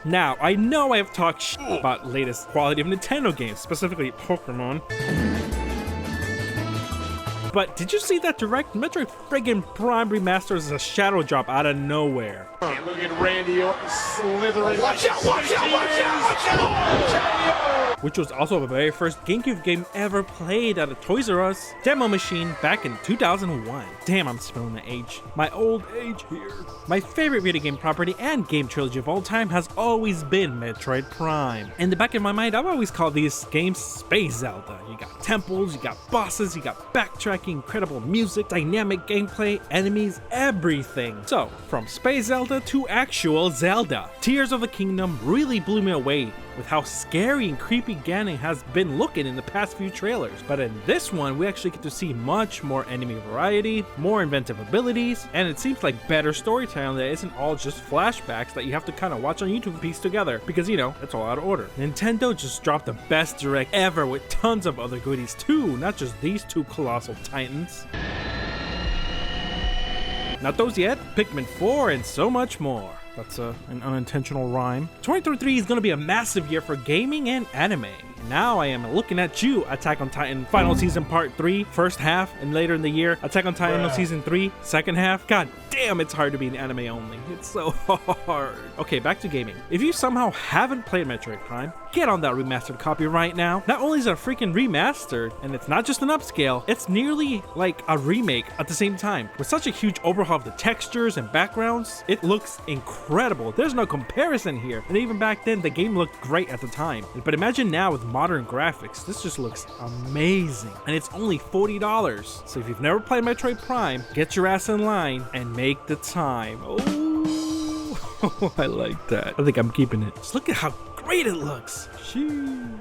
Now, I know I have talked shit about latest quality of Nintendo games, specifically Pokemon. But did you see that direct? Metroid friggin' Prime Remaster is a shadow drop out of nowhere. Hey, look at Randy Orton slithering. Watch out, watch out, watch out, watch out! Which was also the very first GameCube game ever played at a Toys R Us demo machine back in 2001. Damn, I'm spilling the age. My old age here. My favorite video game property and game trilogy of all time has always been Metroid Prime. In the back of my mind, I've always called these games Space Zelda. You got temples, you got bosses, you got backtracking, incredible music, dynamic gameplay, enemies, everything. So, from Space Zelda to actual Zelda, Tears of the Kingdom really blew me away with how scary and creepy Ganon has been looking in the past few trailers. But in this one, we actually get to see much more enemy variety, more inventive abilities, and it seems like better storytelling that isn't all just flashbacks that you have to kind of watch on YouTube and piece together, because you know, it's all out of order. Nintendo just dropped the best direct ever with tons of other goodies too, not just these two colossal titans. Not those yet, Pikmin 4 and so much more. That's an unintentional rhyme. 2023 is going to be a massive year for gaming and anime. Now I am looking at you, Attack on Titan Final Season Part 3, first half, and later in the year, Attack on Titan Season 3, second half. God damn, it's hard to be an anime only. It's so hard. Okay, back to gaming. If you somehow haven't played Metroid Prime, get on that remastered copy right now. Not only is it a freaking remastered, and it's not just an upscale, it's nearly like a remake at the same time. With such a huge overhaul of the textures and backgrounds, it looks incredible. There's no comparison here. And even back then, the game looked great at the time. But imagine now with modern graphics, this just looks amazing. And it's only $40. So if you've never played Metroid Prime, get your ass in line and make the time. Oh, I like that. I think I'm keeping it. Just look at how great it looks. Sheesh.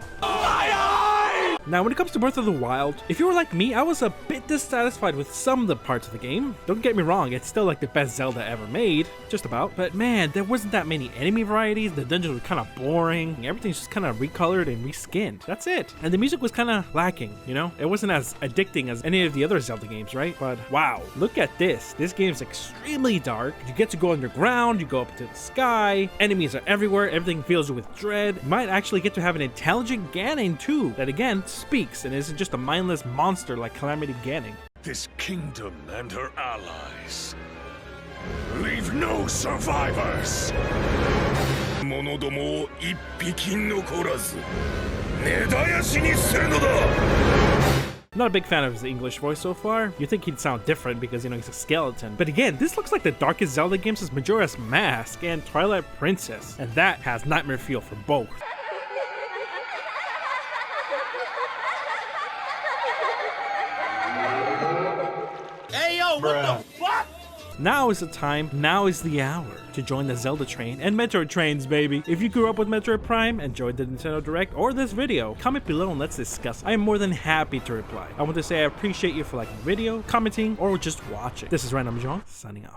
Now, when it comes to Breath of the Wild, if you were like me, I was a bit dissatisfied with some of the parts of the game. Don't get me wrong, it's still like the best Zelda ever made, just about. But man, there wasn't that many enemy varieties, the dungeons were kind of boring, everything's just kind of recolored and reskinned. That's it. And the music was kind of lacking, you know? It wasn't as addicting as any of the other Zelda games, right? But wow, look at this. This game's extremely dark. You get to go underground, you go up to the sky, enemies are everywhere, everything fills you with dread. You might actually get to have an intelligent Ganon too, that again, speaks and isn't just a mindless monster like Calamity Ganon. This kingdom and her allies leave no survivors. 者どもを一匹残らず根絶やしにするのだ. Not a big fan of his English voice so far. You'd think he'd sound different because, you know, he's a skeleton. But again, this looks like the darkest Zelda games since Majora's Mask and Twilight Princess. And that has nightmare feel for both. Hey, yo, what the fuck? Now is the time, now is the hour to join the Zelda train and Metroid trains, baby. If you grew up with Metroid Prime, enjoyed the Nintendo Direct or this video, comment below and let's discuss. I am more than happy to reply. I want to say I appreciate you for liking the video, commenting, or just watching. This is Randomjeanc, signing off.